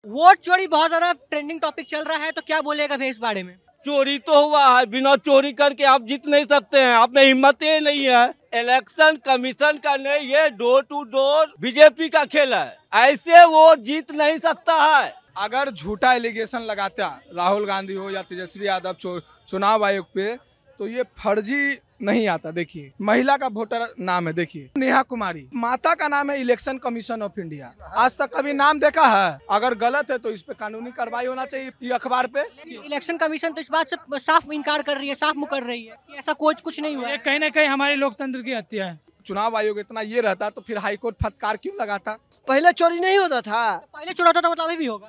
Vote चोरी बहुत ज्यादा ट्रेंडिंग टॉपिक चल रहा है, तो क्या बोलेगा भाई इस बारे में? चोरी तो हुआ है, बिना चोरी करके आप जीत नहीं सकते हैं। आप में हिम्मत ही नहीं है। इलेक्शन कमीशन का नहीं, ये डोर टू डोर बीजेपी का खेल है। ऐसे वो जीत नहीं सकता है। अगर झूठा एलिगेशन लगाता राहुल गांधी हो या तेजस्वी यादव चुनाव आयोग पे, तो ये फर्जी नहीं आता। देखिए, महिला का वोटर नाम है, देखिए नेहा कुमारी, माता का नाम है इलेक्शन कमीशन ऑफ इंडिया। आज तक कभी नाम देखा है? अगर गलत है तो इस पे कानूनी कार्रवाई होना चाहिए। ये अखबार पे इलेक्शन कमीशन तो इस बात से साफ इनकार कर रही है, साफ मुकर रही है कि ऐसा कुछ नहीं हुआ ये है। कहीं ना कहीं हमारे लोकतंत्र की हत्या है। चुनाव आयोग इतना ये रहता तो फिर हाईकोर्ट फटकार क्यों लगाता? पहले चोरी नहीं होता था, पहले चोरी होता था, मतलब अभी भी होगा?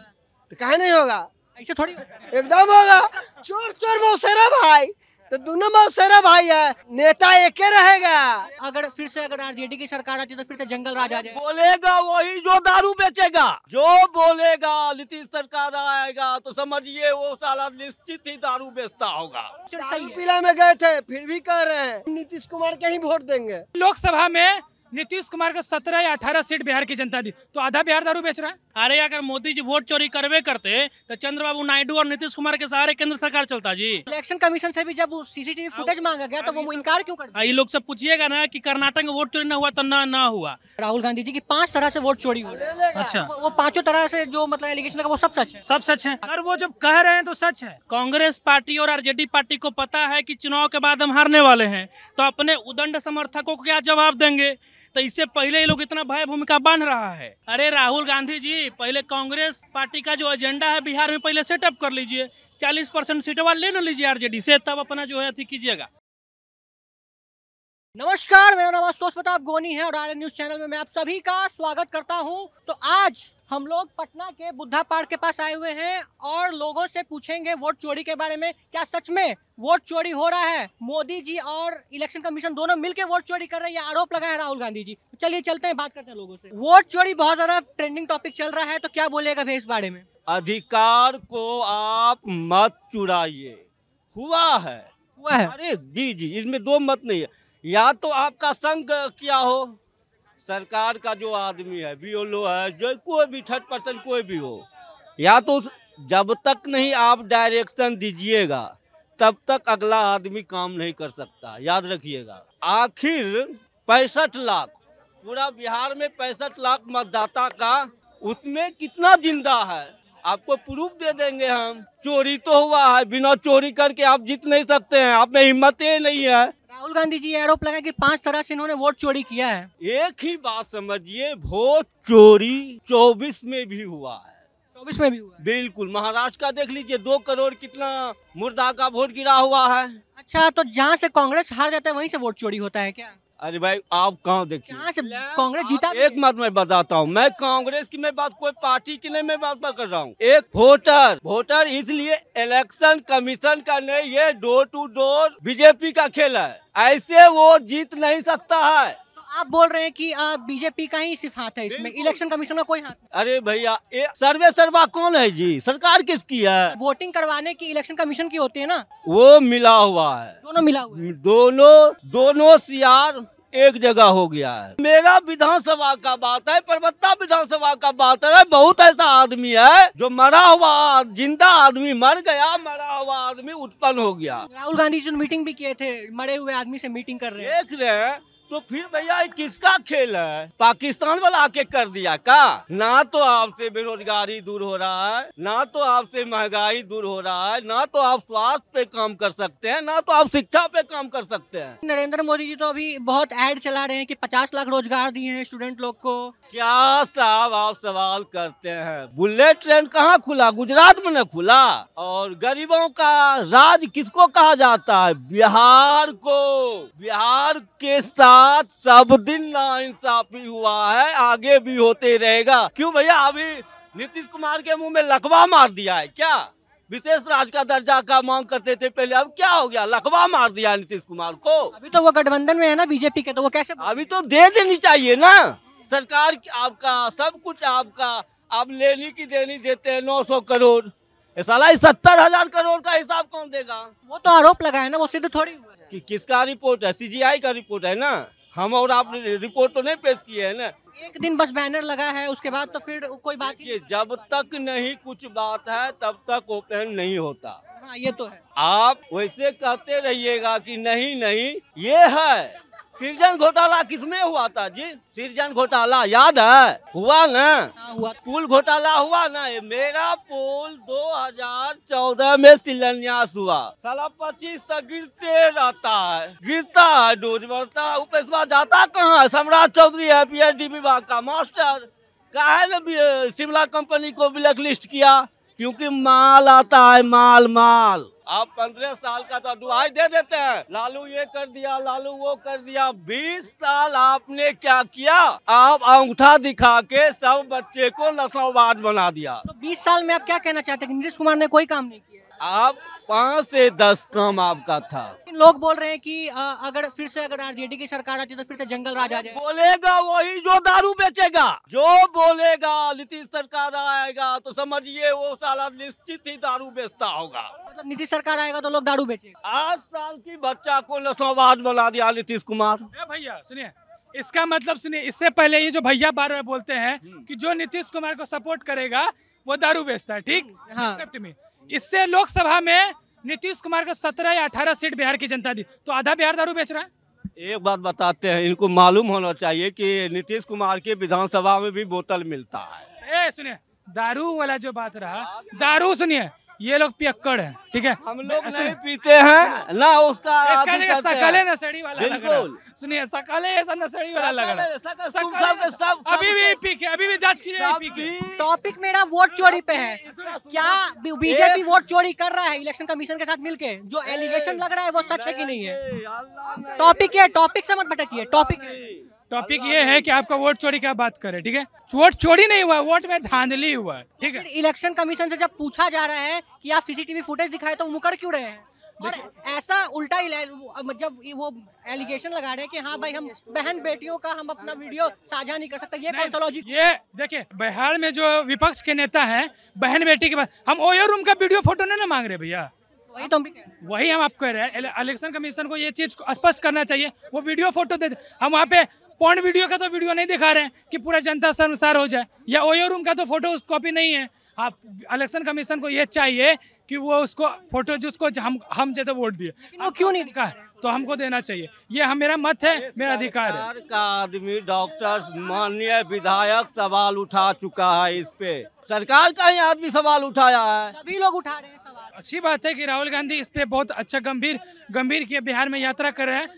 तो काहे नहीं होगा? ऐसे थोड़ी होता है। एकदम होगा। चोर चोर मौसेरा भाई, तो दोनों मौसेरा भाई है, नेता एक रहेगा। अगर फिर से आरजेडी की सरकार आती है तो फिर से जंगल राज आ जाए। बोलेगा वही जो दारू बेचेगा। जो बोलेगा नीतीश सरकार आएगा तो समझिए वो साला निश्चित ही दारू बेचता होगा। दारू पीला में गए थे, फिर भी कह रहे हैं नीतीश कुमार के ही वोट देंगे। लोकसभा में नीतीश कुमार को 17 या 18 सीट बिहार की जनता दी, तो आधा बिहार दारू बेच रहा है। अरे अगर मोदी जी वोट चोरी करवे करते तो चंद्रबाबू नायडू और नीतीश कुमार के सहारे केंद्र सरकार चलता जी। इलेक्शन कमीशन से भी जब सीसीटीवी फुटेज मांगा गया तो वो इनकार क्यों कर? ये लोग सब पूछिएगा ना कि कर्नाटक में वोट चोरी न हुआ तो ना हुआ। राहुल गांधी जी की 5 तरह से वोट चोरी हुई। अच्छा, वो 5 तरह से जो मतलब एलिगेशन लगा वो सब सच है? सब सच है। अगर वो जब कह रहे हैं तो सच है। कांग्रेस पार्टी और आरजेडी पार्टी को पता है कि चुनाव के बाद हम हारने वाले हैं, तो अपने उदंड समर्थकों को क्या जवाब देंगे? तो इससे पहले ये लोग इतना भय भूमिका बांध रहा है। अरे राहुल गांधी जी, पहले कांग्रेस पार्टी का जो एजेंडा है बिहार में पहले सेटअप कर लीजिए। 40% सीटवा ले न लीजिए आरजेडी से, तब अपना जो है अथी कीजिएगा। नमस्कार, मेरा नाम आशुतोष प्रताप गोनी है और आर्य न्यूज चैनल में मैं आप सभी का स्वागत करता हूं। तो आज हम लोग पटना के बुद्धा पार्क के पास आए हुए हैं और लोगों से पूछेंगे वोट चोरी के बारे में। क्या सच में वोट चोरी हो रहा है? मोदी जी और इलेक्शन कमीशन दोनों मिलकर वोट चोरी कर रहे हैं, ये आरोप लगाया है राहुल गांधी जी। तो चलिए चलते हैं, बात करते हैं लोगों से। वोट चोरी बहुत ज्यादा ट्रेंडिंग टॉपिक चल रहा है, तो क्या बोलेगा भाई इस बारे में? अधिकार को आप मत चुराइए। हुआ है। अरे जी, इसमें दो मत नहीं है। या तो आपका संग क्या हो, सरकार का जो आदमी है, बीओलो है, जो कोई भी थर्ड पर्सन कोई भी हो, या तो जब तक नहीं आप डायरेक्शन दीजिएगा तब तक अगला आदमी काम नहीं कर सकता। याद रखिएगा। आखिर 65 लाख, पूरा बिहार में 65 लाख मतदाता का, उसमें कितना जिंदा है आपको प्रूफ दे देंगे हम। चोरी तो हुआ है, बिना चोरी करके आप जीत नहीं सकते हैं। आप में हिम्मत ही नहीं है। राहुल गांधी जी ये आरोप लगा कि 5 तरह से इन्होंने वोट चोरी किया है। एक ही बात समझिए, वोट चोरी 24 में भी हुआ है। 24 में भी हुआ है? बिल्कुल। महाराष्ट्र का देख लीजिए, 2 करोड़ कितना मुर्दा का वोट गिरा हुआ है। अच्छा, तो जहाँ से कांग्रेस हार जाता है वहीं से वोट चोरी होता है क्या? अरे भाई, आप कहाँ देखिए, जहाँ से कांग्रेस जीता। एक मत मैं बताता हूँ, मैं कांग्रेस की मैं बात, कोई पार्टी की नहीं मैं बात कर रहा हूँ। एक वोटर इसलिए इलेक्शन कमीशन का नहीं, ये डोर टू डोर बीजेपी का खेल है। ऐसे वो जीत नहीं सकता है। तो आप बोल रहे हैं कि बीजेपी का ही सिर्फ हाथ है इसमें, इलेक्शन कमीशन का कोई हाथ नहीं? अरे भैया, सर्वा कौन है जी? सरकार किसकी है? वोटिंग करवाने की इलेक्शन कमीशन की होती है ना, वो मिला हुआ है। दोनों मिला हुआ है। दोनों सियार एक जगह हो गया है। मेरा विधानसभा का बात है, पर्वता विधानसभा का बात है। बहुत ऐसा आदमी है जो मरा हुआ, जिंदा आदमी मर गया, मरा हुआ आदमी उत्पन्न हो गया। राहुल गांधी जी मीटिंग भी किए थे, मरे हुए आदमी से मीटिंग कर रहे हैं। देख रहे हैं, तो फिर भैया ये किसका खेल है? पाकिस्तान वाला आके कर दिया का? ना तो आपसे बेरोजगारी दूर हो रहा है, ना तो आपसे महंगाई दूर हो रहा है, ना तो आप स्वास्थ्य पे काम कर सकते हैं, ना तो आप शिक्षा पे काम कर सकते हैं। नरेंद्र मोदी जी तो अभी बहुत ऐड चला रहे हैं कि 50 लाख रोजगार दिए हैं स्टूडेंट लोग को। क्या साहब आप सवाल करते हैं? बुलेट ट्रेन कहाँ खुला? गुजरात में न खुला। और गरीबों का राज किसको कहा जाता है? बिहार को। बिहार के साथ सब दिन नाइंसाफी हुआ है, आगे भी होते रहेगा। क्यों भैया? अभी नीतीश कुमार के मुंह में लकवा मार दिया है क्या? विशेष राज्य का दर्जा का मांग करते थे पहले, अब क्या हो गया? लकवा मार दिया नीतीश कुमार को। अभी तो वो गठबंधन में है ना बीजेपी के, तो वो कैसे? अभी तो दे देनी चाहिए ना। सरकार आपका सब कुछ आपका, आप लेनी की देनी देते हैं 900 करोड़। साला 70,000 करोड़ का हिसाब कौन देगा? वो तो आरोप लगाया ना, वो सिद्ध थोड़ी हुआ है। कि किसका रिपोर्ट है? सीजीआई का रिपोर्ट है ना। हम और आप रिपोर्ट तो नहीं पेश किए हैं ना। एक दिन बस बैनर लगा है, उसके बाद तो फिर कोई बात ही देखिए, जब तक नहीं कुछ बात है तब तक ओपन नहीं होता। हाँ, ये तो है। आप वैसे कहते रहिएगा कि नहीं नहीं, ये है सृजन घोटाला किसमें हुआ था जी? सृजन घोटाला याद है, हुआ ना? हाँ, हुआ। पुल घोटाला हुआ ना? ये मेरा पुल 2014 में शिलान्यास हुआ, साला 25 तक गिरते रहता है, गिरता है, डोज बढ़ता है, पैसा जाता कहाँ है? सम्राट चौधरी है पीएचडी विभाग का मास्टर, काहे ने शिमला कंपनी को ब्लैक लिस्ट किया? क्योंकि माल आता है, माल माल। आप 15 साल का तो दुहाई दे देते हैं, लालू ये कर दिया, लालू वो कर दिया। 20 साल आपने क्या किया? आप अंगूठा दिखा के सब बच्चे को नस्लवाद बना दिया। तो 20 साल में आप क्या कहना चाहते हैं कि नीतीश कुमार ने कोई काम नहीं किया? आप 5 से 10 काम आपका था। लोग बोल रहे हैं कि अगर फिर से अगर आरजेडी की सरकार आती है तो फिर से जंगल राज आ जाए। बोलेगा वही जो दारू बेचेगा, जो बोलेगा नीतीश सरकार आएगा तो समझिए वो साला निश्चित ही दारू बेचता होगा। मतलब नीतीश सरकार आएगा तो लोग दारू बेचेगा। 8 साल की बच्चा को नस्लवाद बना दिया नीतीश कुमार। भैया सुनिए, इसका मतलब सुनिए, इससे पहले ये जो भैया बार बार बोलते हैं कि जो नीतीश कुमार को सपोर्ट करेगा वो दारू बेचता है, ठीक? हाँ। एक्सेप्ट मी। इससे लोकसभा में नीतीश कुमार को 17 या 18 सीट बिहार की जनता दी, तो आधा बिहार दारू बेच रहा है। एक बात बताते हैं, इनको मालूम होना चाहिए कि नीतीश कुमार के विधानसभा में भी बोतल मिलता है। सुनिए, दारू वाला जो बात रहा, दारू सुनिए, ये लोग पियक्कड़ है, ठीक है? हम लोग नहीं पीते हैं ना, उसका आदि करते हैं। सकले नशेड़ी वाला लग रहा है। बिल्कुल। सुनिए, सकले ऐसा नशेड़ी वाला लग रहा है। सब अभी भी पी के, अभी भी जांच कीजिए, पी के। टॉपिक मेरा वोट चोरी पे है। क्या बीजेपी वोट चोरी कर रहा है इलेक्शन कमीशन के साथ मिलके? जो एलिगेशन लग रहा है वो सच है कि नहीं है? टॉपिक ये, टॉपिक से मत भटकिए। टॉपिक ये है कि आपका वोट चोरी का बात करें, ठीक है? वोट चोरी नहीं हुआ, वोट में धांधली हुआ है, ठीक है? इलेक्शन कमीशन से जब पूछा जा रहा है कि आप सीसीटीवी फुटेज दिखाए तो वो मुकर क्यों रहे हैं? और ऐसा उल्टा जब वो एलिगेशन लगा रहे हैं कि हाँ भाई हम बहन बेटियों का हम अपना वीडियो साझा नहीं कर सकते, ये कौन सा लॉजिक? ये देखिए, बिहार में जो विपक्ष के नेता हैं, बहन बेटी के बाद हम ओयो रूम का वीडियो फोटो नहीं ना मांग रहे भैया। वही तो हम भी कह रहे हैं। वही हम आपको कह रहे हैं, इलेक्शन कमीशन को ये चीज स्पष्ट करना चाहिए। वो वीडियो फोटो दे, हम वहाँ पे पॉर्न वीडियो का तो वीडियो नहीं दिखा रहे हैं कि पूरा जनता शर्मसार हो जाए, या ओयो रूम का तो फोटो कॉपी नहीं है। आप इलेक्शन कमीशन को ये चाहिए कि वो उसको फोटो जिसको हम जैसे वोट दिए, वो क्यों नहीं दिखा है तो हमको देना चाहिए। ये मेरा मत है, मेरा अधिकार है। सरकार का आदमी, डॉक्टर, माननीय विधायक सवाल उठा चुका है इस पे। सरकार का ही आदमी सवाल उठाया है, सभी लोग उठा रहे हैं सवाल। अच्छी बात है कि राहुल गांधी इस पे बहुत अच्छा गंभीर किए बिहार में यात्रा कर रहे हैं।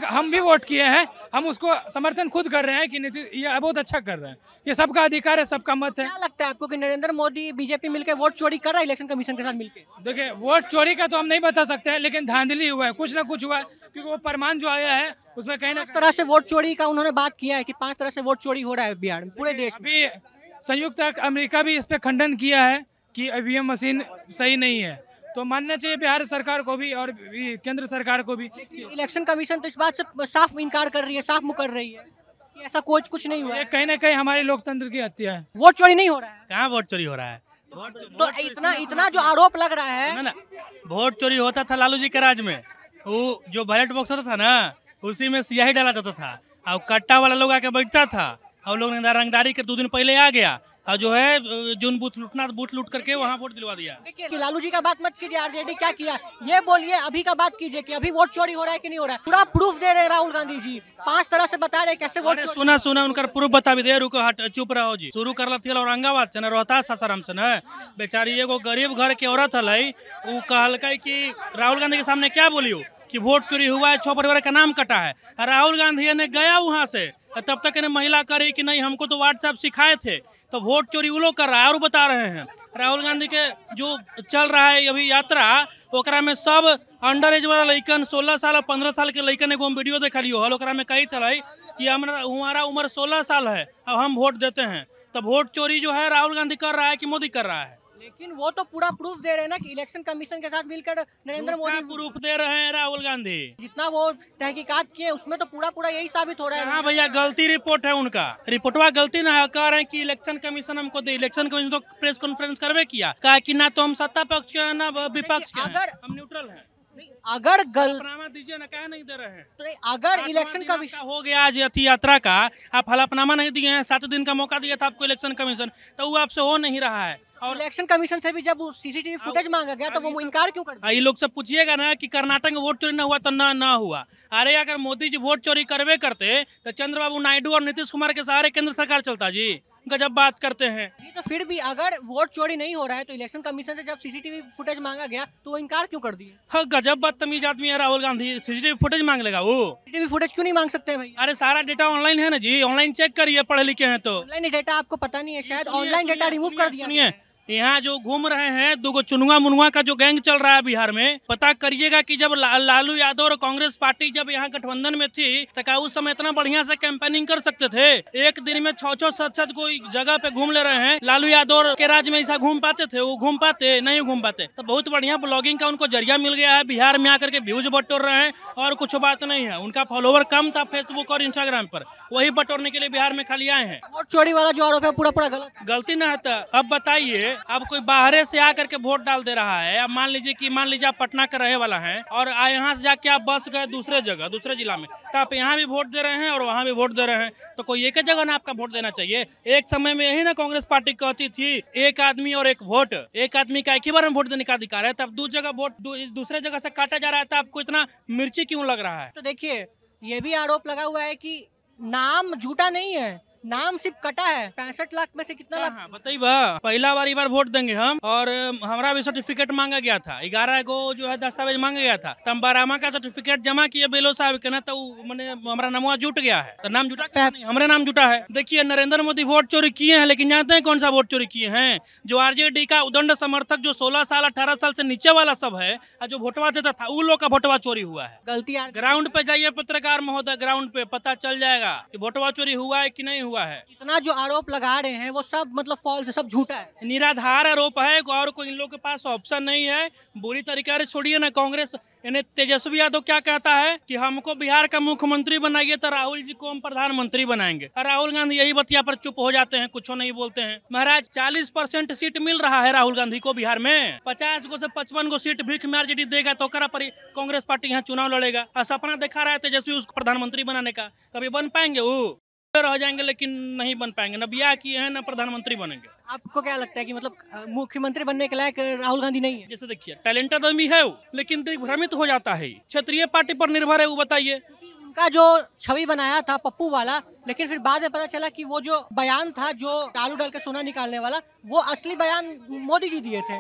हम भी वोट किए हैं, हम उसको समर्थन खुद कर रहे हैं कि नीतीश ये बहुत अच्छा कर रहे हैं। ये सबका अधिकार है, सबका मत है। क्या लगता है आपको कि नरेंद्र मोदी बीजेपी मिलकर वोट चोरी कर रहा है इलेक्शन कमीशन के साथ मिलकर? देखिए, वोट चोरी का तो हम नहीं बता सकते हैं, लेकिन धांधली हुआ है, कुछ ना कुछ हुआ है, क्योंकि वो फरमान जो आया है उसमें कहीं ना किस तरह से वोट चोरी का उन्होंने बात किया है कि 5 तरह से वोट चोरी हो रहा है बिहार में, पूरे देश में। अभी संयुक्त अमेरिका भी इस पे खंडन किया है कि ईवीएम मशीन सही नहीं है, तो मानना चाहिए बिहार सरकार को भी और केंद्र सरकार को भी। लेकिन इलेक्शन कमीशन तो इस बात से साफ इनकार कर रही है, साफ मुकर रही है कि ऐसा कुछ नहीं हुआ ये है। कहीं ना कहीं हमारे लोकतंत्र की हत्या है। वोट चोरी नहीं हो रहा है। कहाँ वोट चोरी हो रहा है? तो इतना जो आरोप लग रहा है ना, वोट चोरी होता था लालू जी के राज में। वो जो बैलेट बॉक्स होता था ना, उसी में स्याही डाला जाता था और कट्टा वाला लोग आके बैठता था और लोग रंगदारी के 2 दिन पहले आ गया और जो है जोन बूथ लूट करके वहाँ वोट दिलवा दिया। देखिए, लालू जी का बात मत कीजिए, आरजेडी क्या किया ये बोलिए, अभी का बात कीजिए कि अभी वोट चोरी हो रहा है कि नहीं हो रहा है। पूरा प्रूफ दे रहे हैं राहुल गांधी जी, 5 तरह से बता रहे हैं कैसे वोट सुना उनका प्रूफ बता भी दे, रुको हट चुप रहो जी। शुरू कर लती औरंगाबाद से न, रोहतास सासाराम से न। बेचारी एगो गरीब घर के औरत है, वो कहलक कि राहुल गांधी के सामने क्या बोलियो कि वोट चोरी हुआ है, 6 परिवार का नाम कटा है। राहुल गांधी ने गया वहाँ से, तब तक महिला करे कि नहीं हमको तो व्हाट्सएप सिखाए थे, तो वोट चोरी वो लोग कर रहा है और बता रहे हैं। राहुल गांधी के जो चल रहा है अभी यात्रा, ओकरा में सब अंडर एज वाला लड़कन 16 साल और 15 साल के लड़कन एगो हम वीडियो देखा लियो हल, ओकरा में कही था कि हमारा उम्र 16 साल है अब हम वोट देते हैं। तो वोट चोरी जो है राहुल गांधी कर रहा है कि मोदी कर रहा है? लेकिन वो तो पूरा प्रूफ दे रहे हैं ना कि इलेक्शन कमीशन के साथ मिलकर नरेंद्र मोदी प्रूफ दे रहे हैं राहुल गांधी। जितना वो तहकीकात किए उसमें तो पूरा यही साबित हो रहा है। हाँ भैया, गलती रिपोर्ट है उनका, रिपोर्टवा गलती ना है। कह रहे हैं कि इलेक्शन कमीशन हमको दे, इलेक्शन कमीशन तो प्रेस कॉन्फ्रेंस करवे किया, कहा कि ना तो हम सत्ता पक्ष के ना विपक्ष के, हम न्यूट्रल हैं। नहीं, अगर हलफनामा दीजिए ना, क्या नहीं दे रहे हैं? तो नहीं, अगर इलेक्शन कमीशन हो गया आज रथ यात्रा का, आप हलफनामा नहीं दिए हैं, 7 दिन का मौका दिया था आपको इलेक्शन कमीशन, तो वो आपसे हो नहीं रहा है। और इलेक्शन कमीशन से भी जब सीसीटीवी फुटेज मांगा गया तो वो इनकार क्यों कर दिया? ये लोग सब पूछिएगा ना कि कर्नाटक में वोट चोरी ना हुआ तो ना हुआ। अरे अगर मोदी जी वोट चोरी करवे करते तो चंद्रबाबू नायडू और नीतीश कुमार के सहारे केंद्र सरकार चलता जी। गजब बात करते हैं। तो फिर भी अगर वोट चोरी नहीं हो रहा है तो इलेक्शन कमीशन से जब सीसीटीवी फुटेज मांगा गया तो वो इनकार क्यों कर दिए? हाँ, गजब बदतमीज आदमी है राहुल गांधी। सीसीटीवी फुटेज मांग लेगा वो? सीसीटीवी फुटेज क्यों नहीं मांग सकते भाई? अरे सारा डेटा ऑनलाइन है ना जी, ऑनलाइन चेक करिए, पढ़े लिखे हैं तो। ऑनलाइन डेटा आपको पता नहीं है शायद, ऑनलाइन डेटा रिमूव कर दिया गया है। यहाँ जो घूम रहे हैं 2 चुनुआ मुनुआ का जो गैंग चल रहा है बिहार में, पता करिएगा कि जब लालू यादव और कांग्रेस पार्टी जब यहाँ गठबंधन में थी तो क्या उस समय इतना बढ़िया से कैंपेनिंग कर सकते थे? एक दिन में 6-6 7-7 कोई जगह पे घूम ले रहे हैं। लालू यादव के राज में ऐसा घूम पाते थे? वो घूम पाते नहीं घूम पाते। तो बहुत बढ़िया ब्लॉगिंग का उनको जरिया मिल गया है, बिहार में आकर के व्यूज बटोर रहे हैं और कुछ बात नहीं है। उनका फॉलोवर कम था फेसबुक और इंस्टाग्राम पर, वही बटोरने के लिए बिहार में खाली आए हैं। वोट चोरी वाला जो आरोप है पूरा गलती ना है। अब बताइए, अब कोई बाहर से आकर के वोट डाल दे रहा है। अब मान लीजिए आप पटना का रहे वाला हैं और यहाँ से जाके आप बस गए दूसरे जिला में, तो आप यहाँ भी वोट दे रहे हैं और वहाँ भी वोट दे रहे हैं, तो कोई एक जगह ना आपका वोट देना चाहिए? एक समय में यही ना कांग्रेस पार्टी कहती थी एक आदमी और एक वोट, एक आदमी का एक ही बार में वोट देने का अधिकार है, तब दूसरे जगह से काटा जा रहा है, तो आपको इतना मिर्ची क्यों लग रहा है? तो देखिए, ये भी आरोप लगा हुआ है कि नाम झूठा नहीं है, नाम सिर्फ कटा है। 65 लाख में से कितना लाख? बताइए पहला बार वोट देंगे हम, और हमारा भी सर्टिफिकेट मांगा गया था, 11 को जो है दस्तावेज मांगा गया था, तो हम 12वां का सर्टिफिकेट जमा किए बेलो साहब के ना, तो मैंने हमारा नाम जुट गया है। तो नाम जुटा नहीं, हमारे नाम जुटा है। देखिए, नरेंद्र मोदी वोट चोरी किए हैं, लेकिन जानते हैं कौन सा वोट चोरी किए हैं? जो आरजेडी का उदंड समर्थक जो 16 साल 18 साल से नीचे वाला सब है, जो वोटवा देता था, उन लोग का वोटवा चोरी हुआ है। गलती ग्राउंड पे जाइए पत्रकार महोदय, ग्राउंड पे पता चल जाएगा कि वोटवा चोरी हुआ है कि नहीं हुआ है। इतना जो आरोप लगा रहे हैं वो सब मतलब फॉल्स है, सब झूठा है, निराधार आरोप है, और कोई इन लोग के पास ऑप्शन नहीं है। बुरी तरीके से छोड़िए ना कांग्रेस। इन्हें तेजस्वी यादव क्या कहता है कि हमको बिहार का मुख्यमंत्री बनाइए तो राहुल जी को हम प्रधानमंत्री बनाएंगे, और राहुल गांधी यही बतिया पर चुप हो जाते हैं, कुछ नहीं बोलते हैं। महाराज 40% सीट मिल रहा है राहुल गांधी को बिहार में, 50 को से 55 को सीट भीख में आरजेडी देगा तो करा पर कांग्रेस पार्टी यहाँ चुनाव लड़ेगा। और सपना दिखा रहा है तेजस्वी उसको प्रधानमंत्री बनाने का, कभी बन पाएंगे? वो रह जाएंगे लेकिन नहीं बन पाएंगे, न बिया किए हैं न प्रधानमंत्री बनेंगे। आपको क्या लगता है कि मतलब मुख्यमंत्री बनने के लायक राहुल गांधी नहीं है? जैसे देखिए, टैलेंटेड आदमी है वो, लेकिन भ्रमित हो जाता है। क्षेत्रीय पार्टी पर निर्भर है वो, बताइए। उनका जो छवि बनाया था पप्पू वाला, लेकिन फिर बाद में पता चला कि वो जो बयान था जो आलू डाल के सोना निकालने वाला, वो असली बयान मोदी जी दिए थे,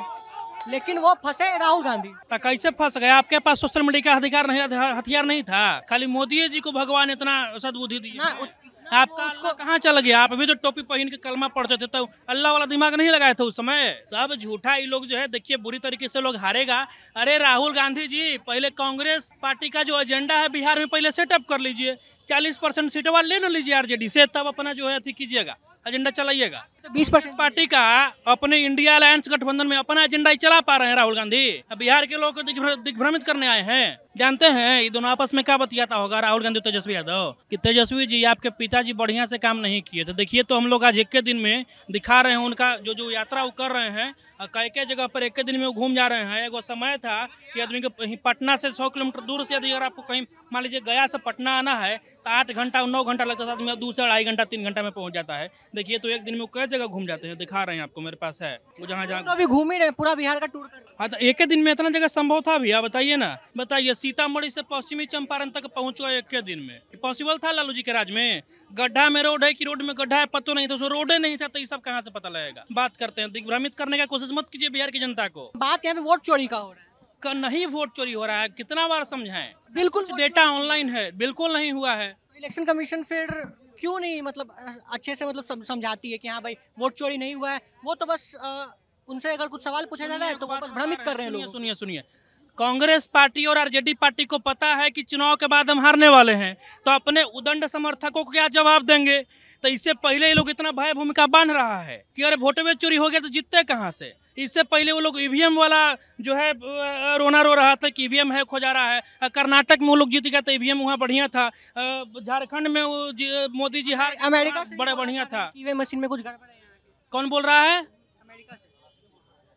लेकिन वो फंसे राहुल गांधी। तो कैसे फंस गए? आपके पास सोशल मीडिया का हथियार नहीं था? खाली मोदी जी को भगवान इतना सद्बुद्धि दी। आपका अल्लाह कहाँ चल गया? आप अभी तो टोपी पहन के कलमा पढ़ते थे, तो अल्लाह वाला दिमाग नहीं लगाए थे उस समय? सब झूठा ये लोग जो है, देखिए बुरी तरीके से लोग हारेगा। अरे राहुल गांधी जी, पहले कांग्रेस पार्टी का जो एजेंडा है बिहार में पहले सेटअप कर लीजिए, 40% सीट वाले ले न लीजिए आरजेडी से, तब अपना जो है कीजिएगा, एजेंडा चलाइएगा। 20% पार्टी का अपने इंडिया अलायंस गठबंधन में अपना एजेंडा ही चला पा रहे हैं राहुल गांधी। बिहार के लोगों को दिग्भ्रमित करने आए हैं। जानते हैं ये दोनों आपस में क्या बतियाता होगा राहुल गांधी और तेजस्वी यादव? कि तेजस्वी जी, आपके पिताजी बढ़िया से काम नहीं किए थे। देखिए, तो हम लोग आज एक दिन में दिखा रहे हैं उनका जो यात्रा वो कर रहे हैं, कई जगह पर एक दिन में वो घूम जा रहे हैं। एगो समय था कि आदमी को पटना से 100 किलोमीटर दूर से यदि अगर आपको कहीं मान लीजिए गया से पटना आना है तो 8 घंटा 9 घंटा लगता था, आदमी 2 से 2.5 घंटा 3 घंटा में पहुंच जाता है। देखिए, तो एक दिन में वो कई जगह घूम जाते हैं, दिखा रहे हैं आपको, मेरे पास है वो जहाँ तो अभी घूम ही रहे, पूरा बिहार का टूर कर। हाँ, तो एक दिन में इतना जगह संभव था भैया? बताइए ना, बताइए। सीतामढ़ी से पश्चिमी चंपारण तक पहुंच गए एक दिन में, पॉसिबल था लालू जी के राज में? गड्ढा में रोड है कि रोड में गड्ढा है पता नहीं था, उसमें रोड नहीं था, तो ये सब कहाँ से पता लगेगा? बात करते हैं, दिग्भ्रमित करने का कोशिश मत कीजिए बिहार की जनता को। बात यहाँ पे वोट चोरी का हो रहा है, नहीं वोट चोरी हो रहा है, कितना बार समझाएं? बिल्कुल डेटा ऑनलाइन है, बिल्कुल नहीं हुआ है। इलेक्शन कमीशन फिर क्यों नहीं मतलब अच्छे से मतलब समझाती है कि हाँ भाई वोट चोरी नहीं हुआ है? वो तो बस उनसे अगर कुछ सवाल पूछा जा रहा है तो वो बस भ्रमित कर रहे हैं लोग। सुनिए, कांग्रेस पार्टी और आरजेडी पार्टी को पता है कि चुनाव के बाद हम हारने वाले हैं, तो अपने उदंड समर्थकों को क्या जवाब देंगे? तो इससे पहले ये लोग इतना भय भूमिका बांध रहा है कि अरे वोट में चोरी हो गया तो जीतते कहाँ से। इससे पहले वो लोग ईवीएम वाला जो है रोना रो रहा था कि ईवीएम है खो जा रहा है। कर्नाटक में वो लोग जीत गया था, ईवीएम वहाँ बढ़िया था। झारखंड में वो मोदी जी हार, अमेरिका से बड़ा बढ़िया था। ईवीएम मशीन में कुछ गड़बड़ है। कौन बोल रहा है?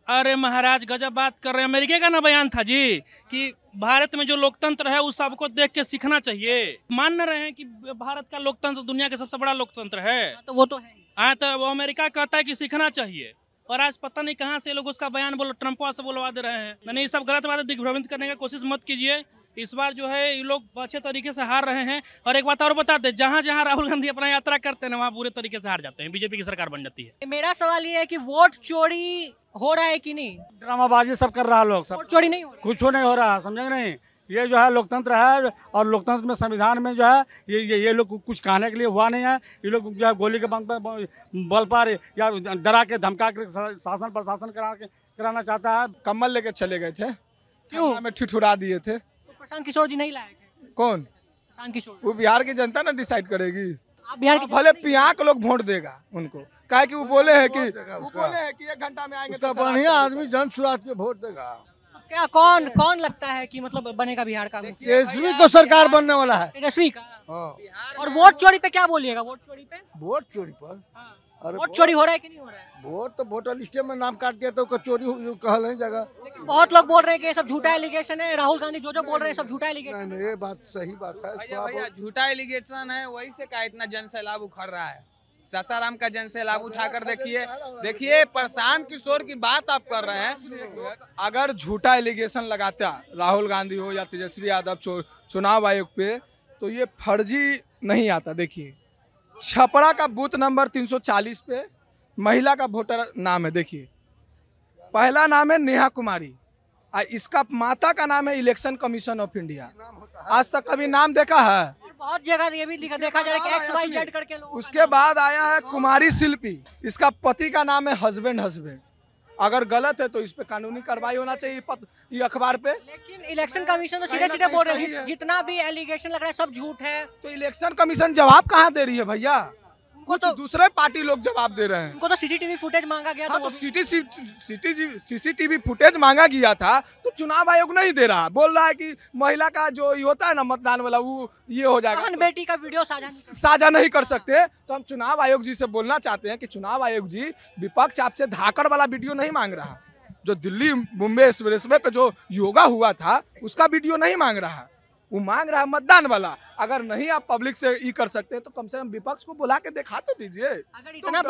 अरे महाराज गजब बात कर रहे हैं। अमेरिका का ना बयान था जी कि भारत में जो लोकतंत्र है उस सबको देख के सीखना चाहिए। मान न रहे हैं कि भारत का लोकतंत्र दुनिया का सबसे बड़ा लोकतंत्र है। तो वो तो है। हाँ, तो वो अमेरिका कहता है कि सीखना चाहिए, और आज पता नहीं कहाँ से लोग उसका बयान ट्रम्पवा से बोलवा दे रहे हैं। नहीं, सब गलत बात है, दिग्भ्रमित करने की कोशिश मत कीजिए। इस बार जो है ये लोग अच्छे तरीके से हार रहे हैं। और एक बात और बता दे, जहाँ जहाँ राहुल गांधी अपना यात्रा करते हैं वहाँ बुरे तरीके से हार जाते हैं, बीजेपी की सरकार बन जाती है। मेरा सवाल ये है कि वोट चोरी हो रहा है कि नहीं? ड्रामाबाजी सब कर रहा है लोग, सब वोट चोरी नहीं हो रहा। कुछ नहीं हो रहा, समझे नहीं। ये जो है लोकतंत्र है, और लोकतंत्र में संविधान में जो है ये लोग कुछ कहने के लिए हुआ नहीं है। ये लोग जो है गोली के बल पर या डरा के धमका के शासन प्रशासन कराना चाहता है। कम्बल लेके चले गए थे, क्यों? हमें ठिठुरा दिए थे। तो प्रशांत किशोर जी नहीं लाए थे? कौन? प्रशांत किशोर। वो बिहार की जनता ना डिसाइड करेगी। आप बिहार की भले पिया के लोग वोट देगा उनको, काहे कि वो बोले हैं कि 1 घंटा में आएंगे तो बढ़िया आदमी जन सुराज के वोट देगा। क्या कौन लगता है कि मतलब बनेगा बिहार का मुख्य? तेजस्वी को सरकार बनने वाला है। तेजस्वी का। हाँ। और वोट चोरी पे क्या बोलिएगा? वोट चोरी पे? वोट चोरी पर हाँ। अरे वोट चोरी हो रहा है कि नहीं हो रहा है? वोट तो वोटर लिस्ट में नाम काट दिया तो चोरी कहल नहीं जगह। लेकिन बहुत लोग बोल रहे हैं कि ये सब झूठा एलिगेशन है। राहुल गांधी जो बोल रहे हैं सब झूठा एलिगेशन नहीं, ये बात सही बात है। भैया झूठा एलिगेशन है, वही से का इतना जन सैलाब उखड़ रहा है। सासाराम का जन सैलाब उठाकर देखिए प्रशांत किशोर की बात आप कर रहे हैं। अगर झूठा एलिगेशन लगाता राहुल गांधी हो या तेजस्वी यादव चुनाव आयोग पे, तो ये फर्जी नहीं आता। देखिए छपरा का बूथ नंबर 340 पे महिला का वोटर नाम है। देखिए पहला नाम है नेहा कुमारी, और इसका माता का नाम है इलेक्शन कमीशन ऑफ इंडिया। आज तक कभी नाम देखा है? और बहुत जगह ये भी देखा जा रहा है कि XYZ करके लोगों का उसके बाद आया है कुमारी शिल्पी, इसका पति का नाम है हस्बैंड। अगर गलत है तो इस पे कानूनी कार्रवाई होना चाहिए ये अखबार पे। लेकिन इलेक्शन कमीशन तो सीधे बोल रहे हैं जितना भी एलिगेशन लग रहा है सब झूठ है। तो इलेक्शन कमीशन जवाब कहाँ दे रही है भैया? उनको तो दूसरे पार्टी लोग जवाब दे रहे हैं। उनको तो सीसीटीवी फुटेज मांगा गया। हाँ, तो सीसीटीवी फुटेज मांगा गया था, तो चुनाव आयोग नहीं दे रहा। बोल रहा है कि महिला का जो ये होता है ना मतदान वाला, वो ये हो जाएगा। बहन बेटी का वीडियो साझा नहीं कर सकते। तो हम चुनाव आयोग जी से बोलना चाहते हैं कि चुनाव आयोग जी, विपक्ष आपसे धाकड़ वाला वीडियो नहीं मांग रहा। जो दिल्ली मुंबई एक्सप्रेसवे पे जो योगा हुआ था उसका वीडियो नहीं मांग रहा, वो मांग रहा है मतदान वाला। अगर नहीं आप पब्लिक से ये कर सकते तो कम से कम विपक्ष को बुला के दिखा तो दीजिए। अगर इतना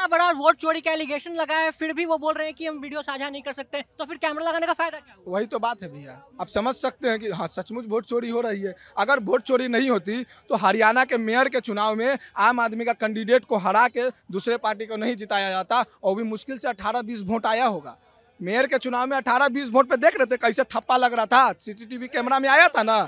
बड़ा वोट चोरी का एलिगेशन लगा है, फिर भी वो बोल रहे हैं कि हम वीडियो साझा नहीं कर सकते, तो फिर कैमरा लगाने का फायदा क्या हुआ? वही तो बात है भैया, आप समझ सकते हैं कि हाँ सचमुच वोट चोरी हो रही है। अगर वोट चोरी नहीं होती तो हरियाणा के मेयर के चुनाव में आम आदमी का कैंडिडेट को हरा के दूसरे पार्टी को नहीं जिताया जाता, और भी मुश्किल से 18-20 वोट आया होगा। मेयर के चुनाव में 18-20 वोट पे देख रहे थे कैसे थप्पा लग रहा था। सीसीटीवी कैमरा में आया था ना।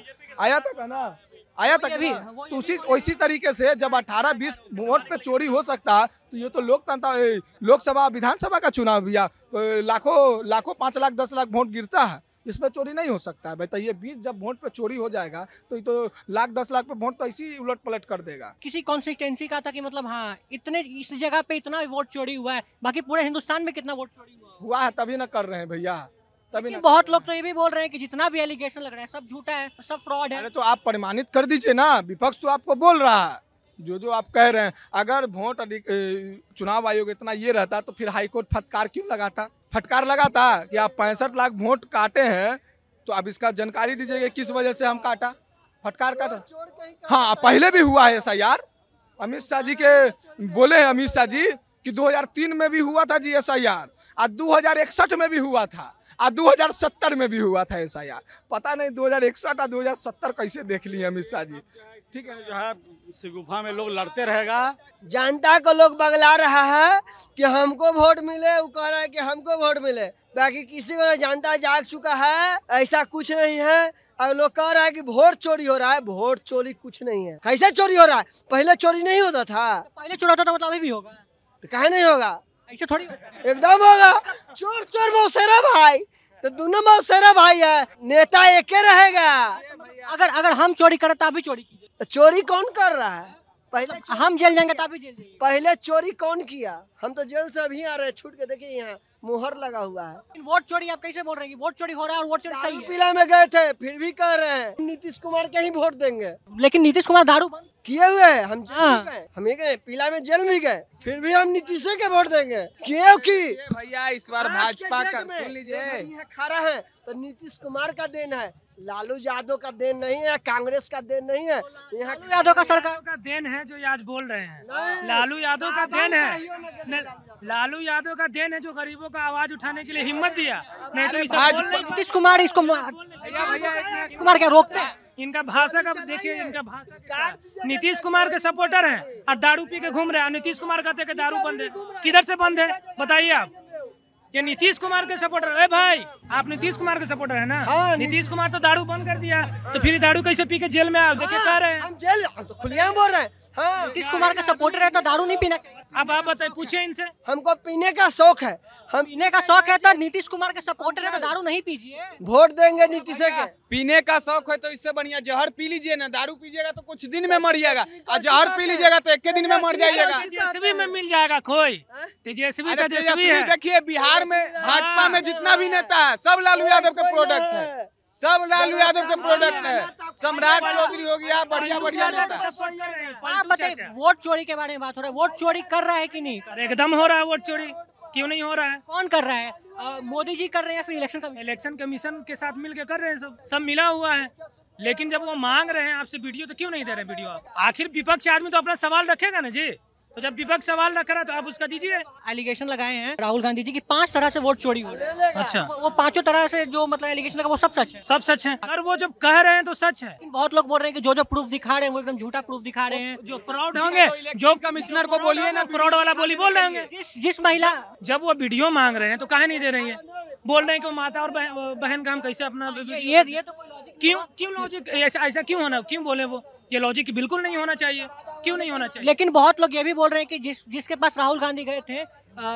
तो उसी तरीके से जब 18-20 वोट पे चोरी हो सकता है, तो ये तो लोकतंत्र, लोकसभा विधानसभा का चुनाव भैया, लाखों 5 लाख 10 लाख वोट गिरता है, इसमें चोरी नहीं हो सकता है। बताइए 20 जब वोट पे चोरी हो जाएगा तो ये तो लाख 10 लाख पे वोट तो ऐसी उलट पलट कर देगा। किसी कॉन्सिस्टेंसी का था कि मतलब हाँ इतने इस जगह पे इतना वोट चोरी हुआ है, बाकी पूरे हिंदुस्तान में कितना वोट चोरी हुआ है तभी ना कर रहे हैं भैया। तभी ना। बहुत लोग तो ये भी बोल रहे हैं कि जितना भी एलिगेशन लग रहा है सब झूठा है, सब फ्रॉड है। अरे तो आप प्रमाणित कर दीजिए ना। विपक्ष तो आपको बोल रहा है जो आप कह रहे हैं। अगर वोट चुनाव आयोग इतना ये रहता तो फिर हाईकोर्ट फटकार क्यों लगाता? फटकार लगाता कि आप 65 लाख वोट काटे हैं, तो अब इसका जानकारी दीजिए किस वजह से हम काटा, फटकार काटा। हाँ पहले भी हुआ है SIR। अमित शाह जी के बोले हैं अमित शाह जी कि 2003 में भी हुआ था जी SIR, और 2061 में भी हुआ था, और 2070 में भी हुआ था SIR। पता नहीं 2061 और 2070 कैसे देख लिए अमित शाह जी। ठीक है, जो है गुफा में लोग लड़ते रहेगा। जनता को लोग बगला रहा है कि हमको वोट मिले, वो कह रहा है कि हमको वोट मिले, बाकी किसी को नहीं। जनता जाग चुका है, ऐसा कुछ नहीं है। और लोग कह रहा है कि वोट चोरी हो रहा है, वोट चोरी कुछ नहीं है। कैसे चोरी हो रहा है? पहले चोरी नहीं होता था। पहले चोरी होता था मतलब अभी भी होगा, तो काहे नहीं होगा? ऐसे थोड़ी होता है। एकदम होगा। चोर मौसेरा भाई, तो दोनों मौसेरा भाई है, नेता एक रहेगा। अगर हम चोरी करें तब भी चोरी कीजिए। तो चोरी कौन कर रहा है? पहले हम जेल जाएंगे तब भी जेल जाइए। पहले चोरी कौन किया? हम तो जेल से अभी आ रहे हैं, छूट के। देखिए यहाँ मुहर लगा हुआ है। वोट चोरी आप कैसे बोल रहे हैं कि वोट चोरी हो रहा है और वोट चोरी सही दारू है? पीला में गए थे फिर भी कह रहे हैं नीतीश कुमार के ही वोट देंगे। लेकिन नीतीश कुमार दारू बंद किए हुए हैं, हम जेल हाँ। भी गए, हम ये गए पीला में जेल भी गए, फिर भी हम नीतीश के वोट देंगे क्योंकि भैया इस बार आज के भाजपा डेट का में सुन लीजिए, ये यहाँ खड़ा है तो नीतीश कुमार का देन है, लालू यादव का देन नहीं है, कांग्रेस का देन नहीं है। यहाँ लालू यादव का सरकार का देन है जो ये आज बोल रहे हैं। नहीं। लालू यादव का देन है, नहीं। लालू यादव का देन है जो गरीबों का आवाज उठाने के लिए हिम्मत दिया। नहीं तो इसे भाजपा- बोल नहीं नीतीश कुमार इसको नीतीश कुमार क्या रोकते हैं? इनका भाषा का देखिए, इनका भाषा का नीतीश कुमार के सपोर्टर हैं और दारू पी के घूम रहे हैं। नीतीश कुमार कहते हैं कि दारू बंद है, किधर से बंद है बताइए आप? ये नीतीश कुमार के सपोर्टर है भाई, आप नीतीश कुमार के सपोर्टर है ना? हाँ, नीतीश कुमार तो दारू बंद कर दिया, तो फिर दारू कैसे पी के जेल में आओ? देखिए कह रहे हैं। हम जेल हम तो खुलेआम बोल रहे हैं। हाँ, नीतीश कुमार का सपोर्टर है तो दारू नहीं पीना चाहिए। अब आप बताइए, पूछिए इनसे। हमको पीने का शौक है, हम पीने का शौक है तो नीतीश कुमार के सपोर्टर है तो दारू नहीं पीजिए। वोट देंगे नीतीश के। पीने का शौक है तो इससे बढ़िया जहर पी लीजिए ना। दारू पीजिएगा तो कुछ दिन में मर जाएगा और जहर पी लीजिएगा तो एक दिन में मर जाइएगा। तेजस्वी में मिल जाएगा खोई, तेजस्वी अरे तेजस्वी तेजस्वी है। देखिए, बिहार में भाजपा में जितना भी नेता है सब लालू यादव के प्रोडक्ट है, सब लालू यादव के प्रोडक्ट है। सम्राट चौधरी हो गया, बढ़िया बढ़िया नेता। आप बताइए वोट चोरी के बारे में बात हो रहा है, वोट चोरी कर रहा है कि नहीं? एकदम हो रहा है वोट चोरी, क्यों नहीं हो रहा है? कौन कर रहा है? मोदी जी कर रहे हैं या फिर इलेक्शन कमीशन? इलेक्शन कमीशन के साथ मिलके कर रहे हैं, सब मिला हुआ है। लेकिन जब वो मांग रहे हैं आपसे वीडियो, तो क्यों नहीं दे रहे वीडियो आप? आखिर विपक्ष आदमी तो अपना सवाल रखेगा ना जी। तो जब विपक्ष सवाल रख रहा है तो आप उसका दीजिए। एलिगेशन लगाए हैं राहुल गांधी जी की 5 तरह से वोट चोरी हो रही है। अच्छा, वो 5 तरह से जो मतलब एलिगेशन लगा वो सब सच है। सब सच है, अगर वो जब कह रहे हैं तो सच है। लेकिन बहुत लोग बोल रहे हैं कि जो जो प्रूफ दिखा रहे हैं वो एकदम झूठा प्रूफ दिखा रहे हैं। जो फ्रॉड होंगे, जो कमिश्नर को बोलिए ना, फ्रॉड वाला बोली बोल रहे होंगे। जिस महिला जब वो वीडियो मांग रहे हैं तो काहे नहीं दे रही है? बोल रहे हैं कि वो माता और बहन का हम कैसे अपना ये तो कोई लॉजिक क्यों लॉजिक ऐसा क्यों होना? क्यों बोले वो? ये लॉजिक बिल्कुल नहीं होना चाहिए। क्यों नहीं होना चाहिए? लेकिन बहुत लोग ये भी बोल रहे हैं कि जिसके पास राहुल गांधी गए थे,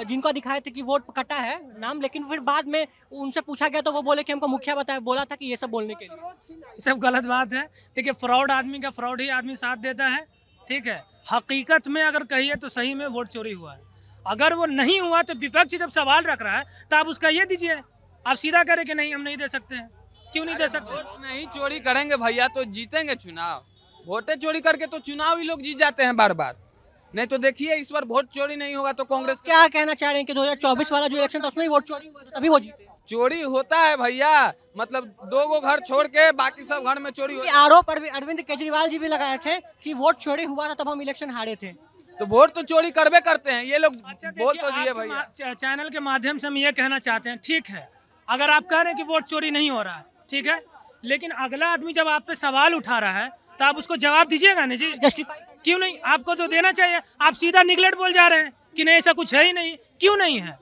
जिनको दिखाए थे कि वोट कटा है नाम, लेकिन फिर बाद में उनसे पूछा गया तो वो बोले कि हमको मुखिया बोला था कि ये सब बोलने के लिए। ये सब गलत बात है। देखिए, फ्रॉड आदमी का फ्रॉड ही आदमी साथ देता है, ठीक है। हकीकत में अगर कहिए तो सही में वोट चोरी हुआ है। अगर वो नहीं हुआ तो विपक्ष जब सवाल रख रहा है तो आप उसका ये दीजिए। आप सीधा करें कि नहीं हम नहीं दे सकते हैं। क्यों नहीं दे सकते? वोट नहीं चोरी करेंगे भैया तो जीतेंगे चुनाव। वोटें चोरी करके तो चुनाव ही लोग जीत जाते हैं बार बार। नहीं तो देखिए, इस बार वोट चोरी नहीं होगा तो कांग्रेस क्या कहना चाह रहे हैं कि 2024 वाला जो इलेक्शन था उसमें वोट चोरी हुआ था तभी वो जीते? चोरी होता है भैया, मतलब 2 घर छोड़ के बाकी सब घर में चोरी होता है। आरोप अरविंद केजरीवाल जी भी लगाए थे कि वोट चोरी हुआ था तब हम इलेक्शन हारे थे। तो वोट तो चोरी करबे करते हैं ये लोग। अच्छा, बोल तो देखिए, दिए आपके भैया। चैनल के माध्यम से हम ये कहना चाहते हैं, ठीक है, अगर आप कह रहे हैं कि वोट चोरी नहीं हो रहा है, ठीक है, लेकिन अगला आदमी जब आप पे सवाल उठा रहा है तो आप उसको जवाब दीजिएगा ना जी। जस्टिफाई क्यों नहीं? आपको तो देना चाहिए। आप सीधा निगलेक्ट बोल जा रहे हैं कि नहीं ऐसा कुछ है ही नहीं। क्यों नहीं है?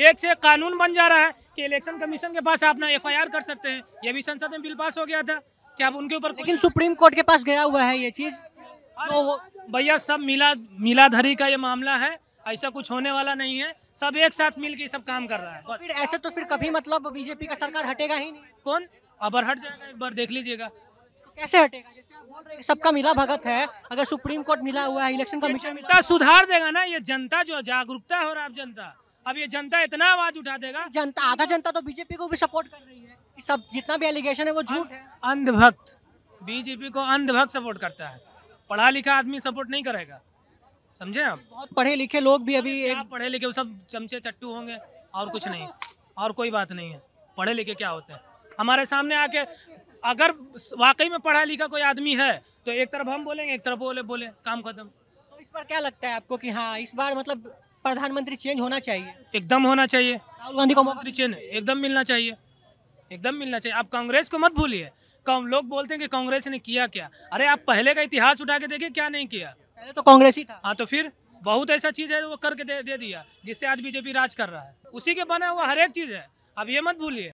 एक से एक कानून बन जा रहा है कि इलेक्शन कमीशन के पास आप ना FIR कर सकते हैं। ये भी संसद में बिल पास हो गया था कि आप उनके ऊपर, लेकिन सुप्रीम कोर्ट के पास गया हुआ है ये चीज। तो भैया सब मिलाधरी का ये मामला है, ऐसा कुछ होने वाला नहीं है। सब एक साथ मिलकर सब काम कर रहा है बस। फिर ऐसे तो फिर कभी मतलब बीजेपी का सरकार हटेगा ही नहीं। कौन अबर हट जाएगा? एक बार देख लीजिएगा। तो कैसे हटेगा? जैसे आप बोल रहे हैं कि सबका मिला भगत है, अगर सुप्रीम कोर्ट मिला हुआ है, इलेक्शन कमीशन मिला, जनता सुधार देगा ना। ये जनता जो जागरूकता हो रहा है, अब जनता, अब ये जनता इतना आवाज उठा देगा। जनता, आधा जनता तो बीजेपी को भी सपोर्ट कर रही है। सब जितना भी एलिगेशन है वो झूठ है। अंधभक्त बीजेपी को अंधभक्त सपोर्ट करता है, पढ़ा लिखा आदमी सपोर्ट नहीं करेगा। समझे आप? बहुत पढ़े लिखे लोग भी अभी क्या पढ़े लिखे वो सब चमचे चट्टू होंगे और कुछ नहीं, और कोई बात नहीं है। पढ़े लिखे क्या होते हैं? हमारे सामने आके अगर वाकई में पढ़ा लिखा कोई आदमी है तो एक तरफ हम बोलेंगे, एक तरफ बोले काम खत्म। तो इस बार क्या लगता है आपको कि हाँ इस बार मतलब प्रधानमंत्री चेंज होना चाहिए? एकदम होना चाहिए। राहुल गांधी को मौका चेंज एकदम मिलना चाहिए, एकदम मिलना चाहिए। आप कांग्रेस को मत भूलिए। लोग बोलते हैं कि कांग्रेस ने किया क्या? अरे आप पहले का इतिहास उठा के देखिए, क्या नहीं किया। पहले तो कांग्रेस ही था। हाँ, तो फिर बहुत ऐसा चीज है वो करके दे दिया जिससे आज बीजेपी राज कर रहा है। उसी के बना हुआ हर एक चीज है, आप ये मत भूलिए।